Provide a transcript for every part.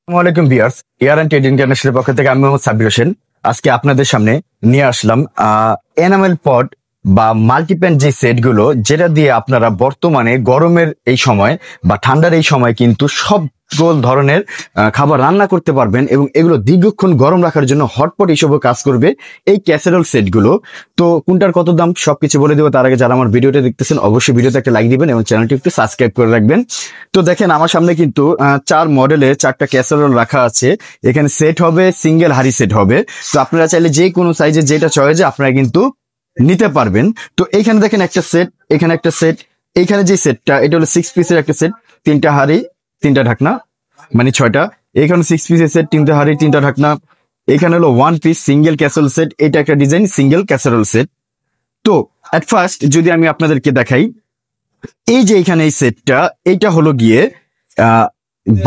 আসসালামু আলাইকুম viewers, air and trade ইন্টারন্যাশনালের পক্ষ থেকে আমি মোহাম্মদ সাব্বির হোসেন। আজকে আপনাদের সামনে নিয়ে আসলাম এনামেল পট বা মাল্টিপ্যান যে সেটগুলো, যেটা দিয়ে আপনারা বর্তমানে গরমের এই সময় বা ঠান্ডার এই সময় কিন্তু সকল ধরনের খাবার রান্না করতে পারবেন এবং এগুলো দীর্ঘক্ষণ গরম রাখার জন্য হটপট হিসেবে কাজ করবে এই ক্যাসেরোল সেটগুলো। তো কোনটার কত দাম সবকিছু বলে দেবো। তার আগে যারা আমার ভিডিওটা দেখতেছেন অবশ্যই ভিডিওতে একটা লাইক দিবেন এবং চ্যানেলটি একটু সাবস্ক্রাইব করে রাখবেন। তো দেখেন আমার সামনে কিন্তু 4 মডেলের 4টা ক্যাসেরোল রাখা আছে। এখানে সেট হবে, সিঙ্গেল হাড়ি সেট হবে। তো আপনারা চাইলে যে কোনো সাইজের যেটা চয়েছে আপনারা কিন্তু নিতে পারবেন। তো এইখানে দেখেন একটা সেট, এখানে একটা সেট, এইখানে যে সেটটা এটা হলো 6 পিসের একটা সেট, 3টা হাড়ি 3টা ঢাকনা, মানে 6টা। এখানে 6 পিসের সেট, 3টা হাড়ি 3টা ঢাকনা। এখানে হলো 1 পিস সিঙ্গেল ক্যাসেরোল সেট, এটা একটা ডিজাইন সিঙ্গেল ক্যাসেরোল সেট। তো এট ফার্স্ট যদি আমি আপনাদেরকে দেখাই, এই যে এখানে এই সেটটা, এটা হলো গিয়ে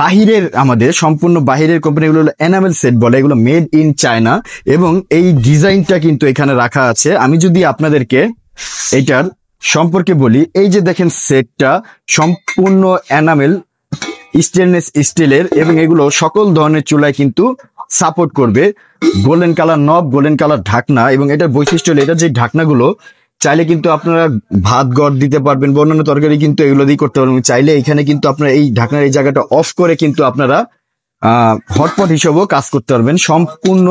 বাহিরের, আমাদের সম্পূর্ণ বাহিরের কোম্পানিগুলো হলো এনামেল সেট বলে, এগুলো মেড ইন চায়না এবং এই ডিজাইনটা কিন্তু এখানে রাখা আছে। আমি যদি আপনাদেরকে এটার সম্পর্কে বলি, এই যে দেখেন সেটটা সম্পূর্ণ এনামেল স্টেনলেস স্টিলের এবং এগুলো সকল ধরনের চুলায় কিন্তু সাপোর্ট করবে। গোল্ডেন কালার নব, গোল্ডেন কালার ঢাকনা এবং এটার বৈশিষ্ট্য হলো এটা যে ঢাকনাগুলো চাইলে কিন্তু আপনারা ভাত গড় দিতে পারবেন বা অন্যান্য তরকারি কিন্তু এগুলো দিয়ে করতে পারবেন। চাইলে এখানে কিন্তু আপনারা এই ঢাকনার এই জায়গাটা অফ করে কিন্তু আপনারা হটপট হিসেবেও কাজ করতে পারবেন। সম্পূর্ণ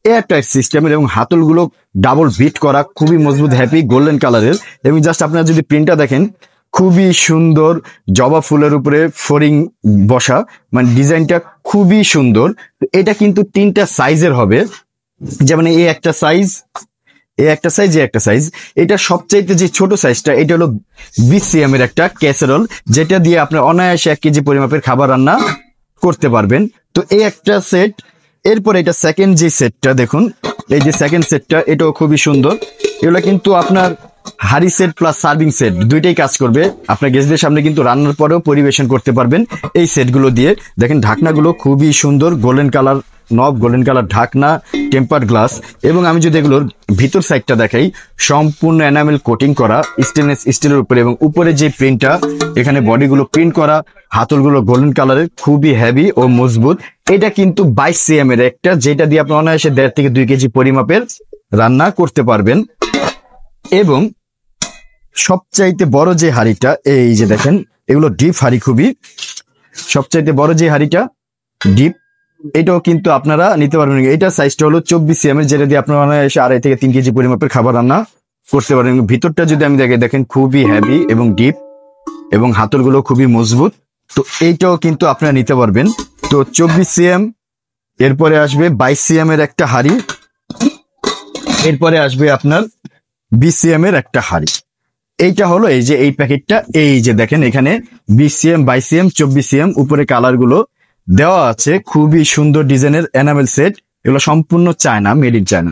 এয়ার টাইট সিস্টেমের এবং হাতলগুলো ডাবল বিট করা, খুবই মজবুত হ্যাপি গোল্ডেন কালারের। এবং জাস্ট আপনারা যদি প্রিন্টটা দেখেন, খুবই সুন্দর জবা ফুলের উপরে ফরিং বসা, মানে ডিজাইনটা খুবই সুন্দর। এটা কিন্তু 3টা সাইজের হবে, যেমন এই একটা সাইজ, একটা সাইজ, একটা সাইজ। এটা সবচাইতে যে ছোট সাইজটা, এটা হলো 20 সিএম এর একটা ক্যাসেরোল, যেটা দিয়ে আপনি অনায়াসে 1 কেজি পরিমাপের খাবার রান্না করতে পারবেন। তো এই একটা সেট। এরপর এটা সেকেন্ড যে সেটটা দেখুন, এই যে সেকেন্ড সেটটা, এটাও খুবই সুন্দর। এগুলো কিন্তু আপনার হাড়ি সেট প্লাস সার্ভিং সেট দুইটাই কাজ করবে। আপনার গেস্টদের সামনে কিন্তু রান্নার পরেও পরিবেশন করতে পারবেন এই সেটগুলো দিয়ে। দেখেন ঢাকনাগুলো খুবই সুন্দর, গোল্ডেন কালার নব, গোল্ডেন কালার ঢাকনা, টেম্পার্ড গ্লাস। এবং আমি যদি এগুলোর ভিতর সাইডটা দেখাই, সম্পূর্ণ এনামেল কোটিং করা স্টেনলেস স্টিলের উপরে এবং উপরে যে প্রিন্টটা, এখানে বডিগুলো প্রিন্ট করা, হাতলগুলো গোল্ডেন কালারের, খুবই হেভি ও মজবুত। এটা কিন্তু 22 সিএম এর একটা, যেটা দিয়ে আপনি অনায়াসে 1.5 থেকে 2 কেজি পরিমাপের রান্না করতে পারবেন। এবং সবচাইতে বড় যে হাড়িটা, এই যে দেখেন এগুলো ডিপ হাড়ি, খুবই সবচাইতে বড় যে হাড়িটা ডিপ, এটাও কিন্তু আপনারা নিতে পারবেন। এটা সাইজটা হলো 24 সিএম এর, যেটা দিয়ে আপনারা এসে 2.5 থেকে 3 কেজি পরিমাপের খাবার রান্না করতে পারেন। ভিতরটা যদি আমি দেখেন খুবই হেভি এবং ডিপ এবং হাতলগুলো খুবই মজবুত। তো এইটাও কিন্তু আপনারা নিতে পারবেন। তো 24 সিএম, এরপরে আসবে 22 সিএম এর একটা হাড়ি, এরপরে আসবে আপনার 20 সিএম এর একটা হাড়ি। এইটা হলো এই যে এই প্যাকেটটা, এই যে দেখেন এখানে 20 সিএম, 22 সিএম, 24 সিএম উপরে কালার গুলো দেওয়া আছে। খুবই সুন্দর ডিজাইনের এনামেল সেট, এগুলো সম্পূর্ণ চায়না, মেড ইন চায়না।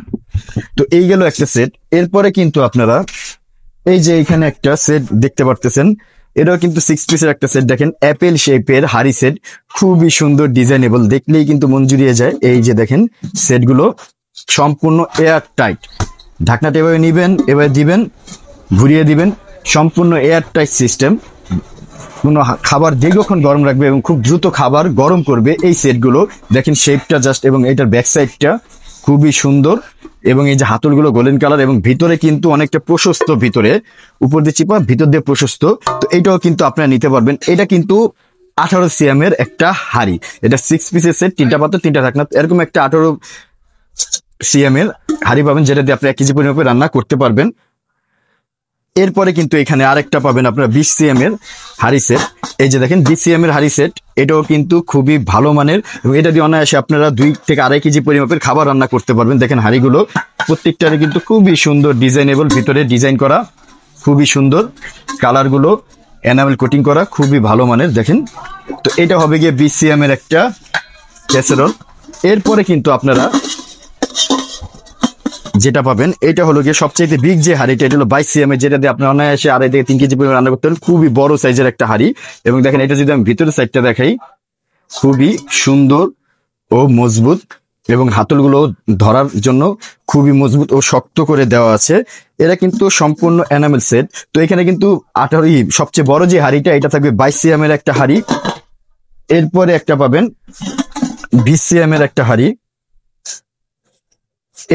তো এই গেল একটা সেট। এরপরে কিন্তু আপনারা এই যে এখানে একটা সেট দেখতে পারতেছেন, এটাও কিন্তু 6 পিসের একটা সেট। দেখেন অ্যাপেল শেপের হাড়ি সেট, খুবই সুন্দর ডিজাইনেবল, দেখলেই কিন্তু মন জুড়িয়ে যায়। এই যে দেখেন সেটগুলো সম্পূর্ণ এয়ার টাইট, ঢাকনাটা এভাবে নিবেন, এভাবে দিবেন, ঘুরিয়ে দিবেন, সম্পূর্ণ এয়ার টাইট সিস্টেম। কোনো খাবার দীর্ঘক্ষণ গরম রাখবে এবং খুব দ্রুত খাবার গরম করবে এই সেটগুলো। দেখেন শেপটা জাস্ট, এবং এটার ব্যাক সাইডটা খুবই সুন্দর। এবং এই যে হাতলগুলো গোল্ডেন কালার এবং ভিতরে কিন্তু অনেকটা প্রশস্ত, ভিতরে উপর দিয়ে চিপা, ভিতর দিয়ে প্রশস্ত। তো এটাও কিন্তু আপনারা নিতে পারবেন। এটা কিন্তু 18 সিএম এর একটা হাড়ি, এটা 6 পিসের সেট, 3টা পাত্র 3টা ঢাকনা, এরকম একটা 18 সিএম এর হাড়ি পাবেন, যেটা দিয়ে আপনি 1 কেজি পরিমাপে রান্না করতে পারবেন। এরপরে কিন্তু এখানে আরেকটা পাবেন আপনারা 20 সিএম এর হাড়ি সেট। এই যে দেখেন 20 সিএম এর হাড়ি সেট, এটাও কিন্তু খুবই ভালো মানের এবং এটা দিয়ে অনায়াসে আপনারা 2 থেকে 2.5 কেজি পরিমাপের খাবার রান্না করতে পারবেন। দেখেন হাড়িগুলো প্রত্যেকটারে কিন্তু খুবই সুন্দর ডিজাইনেবল, ভিতরে ডিজাইন করা, খুবই সুন্দর কালারগুলো এনামেল কোটিং করা, খুবই ভালো মানের। দেখেন, তো এটা হবে গিয়ে 20 সিএম এর একটা ক্যাসেরোল। এরপরে কিন্তু আপনারা যেটা পাবেন, এটা হলো গিয়ে সবচেয়ে বিগ যে হাড়িটা, এটা হলো 22 সিএম এর, যেটা দিয়ে আপনি অনায়াসে 2.5 থেকে 3 কেজি পরিমাণ রান্না করতে পারেন। খুবই বড় সাইজের একটা হাড়ি। এবং দেখেন এটা যদি আমি ভিতরের সাইডটা দেখাই, খুবই সুন্দর ও মজবুত এবং হাতলগুলো ধরার জন্য খুবই মজবুত ও শক্ত করে দেওয়া আছে। এরা কিন্তু সম্পূর্ণ এনামেল সেট। তো এখানে কিন্তু 18 সবচেয়ে বড় যে হাড়িটা, এটা থাকবে 22 সিএম এর একটা হাড়ি। এরপরে একটা পাবেন 20 cm এর একটা হাড়ি,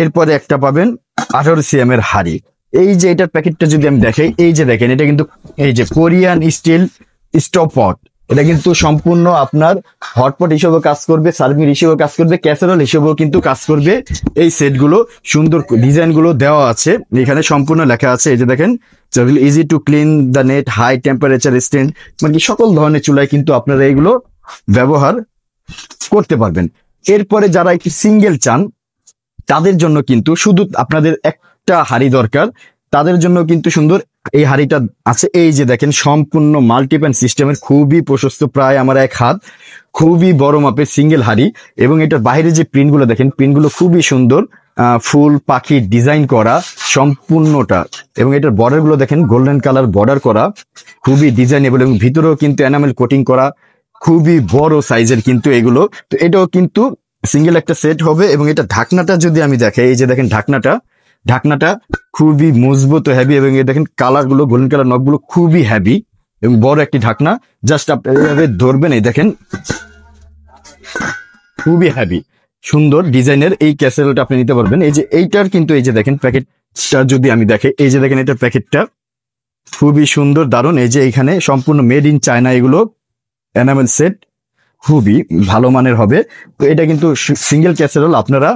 এরপরে একটা পাবেন 18 cm এর হাড়ি। এই যে এটার প্যাকেটটা যদি আমি দেখাই, এই যে দেখেন এটা কিন্তু এই যে কোরিয়ান স্টিল স্টোভ পট, এটা কিন্তু সম্পূর্ণ আপনার হটপট হিসেবেও কাজ করবে, সার্ভিং হিসেবেও কাজ করবে, ক্যাসেরোল হিসেবেও কিন্তু কাজ করবে। এই সেটগুলো সুন্দর ডিজাইন গুলো দেওয়া আছে, এখানে সম্পূর্ণ লেখা আছে। এই যে দেখেন easy to clean the net, high temperature stand, মানে সকল ধরনের চুলায় কিন্তু আপনারা এগুলো ব্যবহার করতে পারবেন। এরপরে যারা একটু সিঙ্গেল চান তাদের জন্য কিন্তু শুধু আপনাদের একটা হাড়ি দরকার, তাদের জন্য কিন্তু সুন্দর এই হাড়িটা আছে। এই যে দেখেন সম্পূর্ণ মাল্টিপ্যান সিস্টেমের, খুবই প্রশস্ত, প্রায় আমার 1 হাত, খুবই বড় মাপের সিঙ্গেল হাড়ি। এবং এটার বাইরে যে প্রিন্টগুলো দেখেন, প্রিন্টগুলো খুবই সুন্দর, ফুল পাখি ডিজাইন করা সম্পূর্ণটা। এবং এটার বর্ডার গুলো দেখেন গোল্ডেন কালার বর্ডার করা, খুবই ডিজাইনেবল, এবং ভিতরেও কিন্তু এনামেল কোটিং করা, খুবই বড় সাইজের কিন্তু এগুলো। তো এটাও কিন্তু সিঙ্গেল একটা সেট হবে। এবং এটা ঢাকনাটা যদি আমি দেখাই, এই যে দেখেন ঢাকনাটা খুবই মজবুত ও হেভি, এবং এই দেখেন কালার গুলো গোল্ডেন কালার নখগুলো খুবই হেভি এবং বড় একটি ঢাকনা। জাস্ট আপনি এইভাবে ধরবেন, এই দেখেন খুবই হেভি সুন্দর ডিজাইনের এই ক্যাসেরোলটা আপনি নিতে পারবেন। এই যে এইটার কিন্তু এই যে দেখেন প্যাকেটটা যদি আমি দেখাই, এই যে দেখেন এটার প্যাকেটটা খুবই সুন্দর দারুণ। এই যে এখানে সম্পূর্ণ মেড ইন চায়না এগুলো এনামেল সেট, খুবই ভালো মানের হবে। তো এটা কিন্তু সিঙ্গেল ক্যাসেরোল আপনারা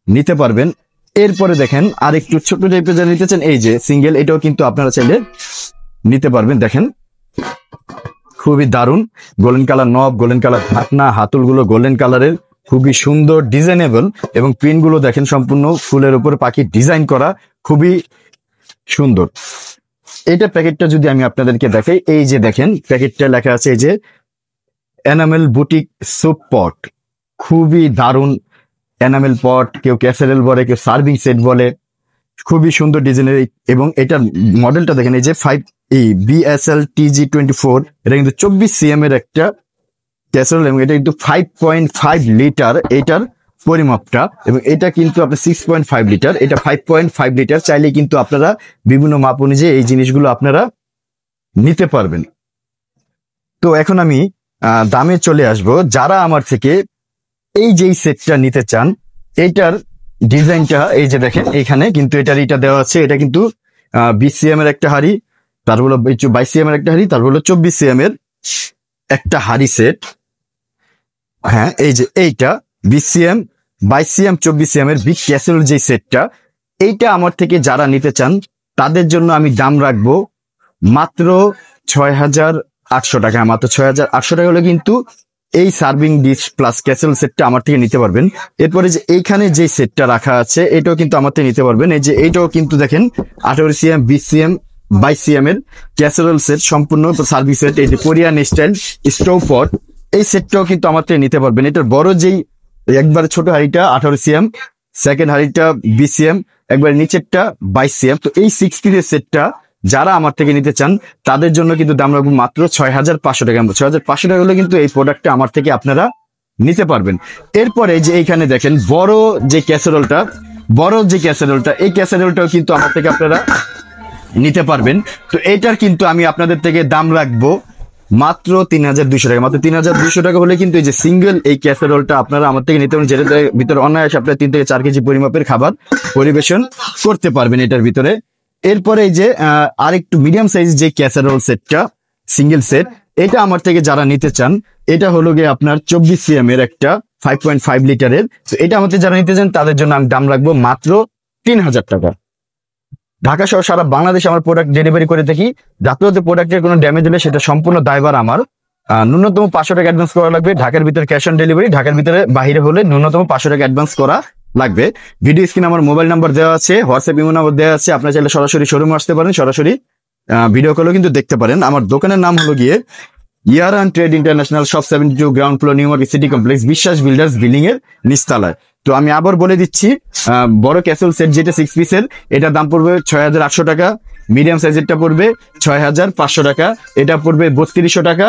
নিতে পারবেন। এরপরে দেখেন আর একটু ছোট টাইপের যারা নিতে চান, এই যে সিঙ্গেল, এটাও কিন্তু আপনারা চাইলে নিতে পারবেন। দেখেন খুবই দারুণ, গোল্ডেন কালার নব, গোল্ডেন কালার ঢাকনা, হাতলগুলো গোল্ডেন কালারের, খুবই সুন্দর ডিজাইনেবল, এবং প্রিন্ট গুলো দেখেন সম্পূর্ণ ফুলের উপর পাখি ডিজাইন করা, খুবই সুন্দর। এটা প্যাকেটটা যদি আমি আপনাদেরকে দেখাই, এই যে দেখেন প্যাকেটটা লেখা আছে এই যে এনামেল বুটিক সুপ পট, খুবই দারুণ এনামেল পট, কেউ ক্যাসেরোল বলে, কেউ সার্ভিং সেট বলে, খুবই সুন্দর ডিজাইনের। এবং এটার মডেলটা দেখেন এই যে 5 BSL TG24, এটা কিন্তু 24 cm এর একটা ক্যাসেরোল, এবং এটা কিন্তু 5.5 লিটার এটার পরিমাপটা, এবং এটা কিন্তু আপনার 6.5 লিটার, এটা 5.5 লিটার। চাইলে কিন্তু আপনারা বিভিন্ন মাপ অনুযায়ী এই জিনিসগুলো আপনারা নিতে পারবেন। তো এখন আমি দামে চলে আসব। যারা আমার থেকে এই যেই সেটটা নিতে চান, এইটার ডিজাইনটা এই যে দেখেন, এখানে কিন্তু এটার এটা দেওয়া আছে, এটা কিন্তু 20 cm এর একটা হাড়ি, তারপর হলো 22 cm এর একটা হাড়ি, তারপর হলো 24 cm এর একটা হাড়ি সেট। হ্যাঁ, এই যে এইটা 20 cm, 22 cm, 24 cm এর বিগ ক্যাসেরোল যে সেটটা, এইটা আমার থেকে যারা নিতে চান তাদের জন্য আমি দাম রাখবো মাত্র 6,800 টাকা। মাত্র 6,800 টাকা হলে কিন্তু এই সার্ভিং ডিশ প্লাস ক্যাসেরোল সেটটা আমার থেকে নিতে পারবেন। এরপরে যে এইখানে যে সেটটা রাখা আছে, এটাও কিন্তু আমার থেকে নিতে পারবেন। এই যে এইটাও কিন্তু দেখেন 18 cm, 20 cm, 22 cm এর ক্যাসেরোল সেট, সম্পূর্ণ সার্ভিং সেট। এই যে কোরিয়ান স্টাইল স্টোভ পট, এই সেটটাও কিন্তু আমার থেকে নিতে পারবেন। এটার বড় যেই একবারে ছোট হাড়িটা 18 cm, সেকেন্ড হাড়িটা 20 cm, একবার নিচেরটা 22 cm। তো এই 6 পিসের সেটটা যারা আমার থেকে নিতে চান তাদের জন্য কিন্তু দাম রাখবো মাত্র 6,500 টাকা। 6,500 টাকা হলে কিন্তু এই প্রোডাক্টটা আমার থেকে আপনারা নিতে পারবেন। এরপরে যে এইখানে দেখেন বড় যে ক্যাসেরোলটা, এই ক্যাসেরোলটাও কিন্তু আমার থেকে আপনারা নিতে পারবেন। তো এটার কিন্তু আমি আপনাদের থেকে দাম রাখবো মাত্র 3,200 টাকা। মাত্র 3,200 টাকা হলে কিন্তু এই যে সিঙ্গেল এই ক্যাসেরোলটা আপনারা আমার থেকে নিতে পারেন, যেটার ভিতরে অনায়াসে আপনারা 3 থেকে 4 কেজি পরিমাপের খাবার পরিবেশন করতে পারবেন এটার ভিতরে। এরপরে এই যে আরেকটু মিডিয়াম সাইজ যে ক্যাসেরোল সেটটা সিঙ্গেল সেট, এটা আমার থেকে যারা নিতে চান, এটা হলো গিয়ে আপনার 24 cm এর একটা 5.5 লিটারের। তো এটা আমাদের যারা নিতে চান তাদের জন্য আমি দাম রাখবো মাত্র 3,000 টাকা। ঢাকা সহ সারা বাংলাদেশে আমার প্রোডাক্ট ডেলিভারি করে থাকি। যাতে প্রোডাক্টের কোনো ড্যামেজ হলে সেটা সম্পূর্ণ দায়ভার আমার। ন্যূনতম 500 টাকা অ্যাডভান্স করা লাগবে। ঢাকার ভিতরে ক্যাশ অন ডেলিভারি, ঢাকার ভিতরে বাইরে হলে ন্যূনতম 500 টাকা অ্যাডভান্স করা লাগবে। ভিডিও স্ক্রিনে আমার মোবাইল নাম্বার দেওয়া আছে, হোয়াটসঅ্যাপ ইমো নাম্বার দেওয়া আছে। আপনারা চাইলে সরাসরি শোরুমে আসতে পারেন, সরাসরি ভিডিও কলেও কিন্তু দেখতে পারেন। আমার দোকানের নাম হলো গিয়ে ইয়ারান trade international, shop 72, ground floor, new market city complex, Biswas builders building এর নিচতলায়। তো আমি আবার বলে দিচ্ছি, বড় ক্যাসেল সেট যেটা 6 পিসের, এটার দাম পড়বে 6,800 টাকা। মিডিয়াম সাইজেরটা পড়বে 6,500 টাকা। এটা পড়বে 3200 টাকা।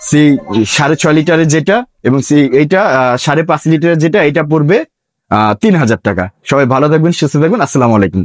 সেই 6.5 লিটারের যেটা, এবং সেই এইটা 5.5 লিটারের যেটা, এটা পড়বে 3,000 টাকা। সবাই ভালো থাকবেন, সুস্থ থাকবেন। আসসালামু আলাইকুম।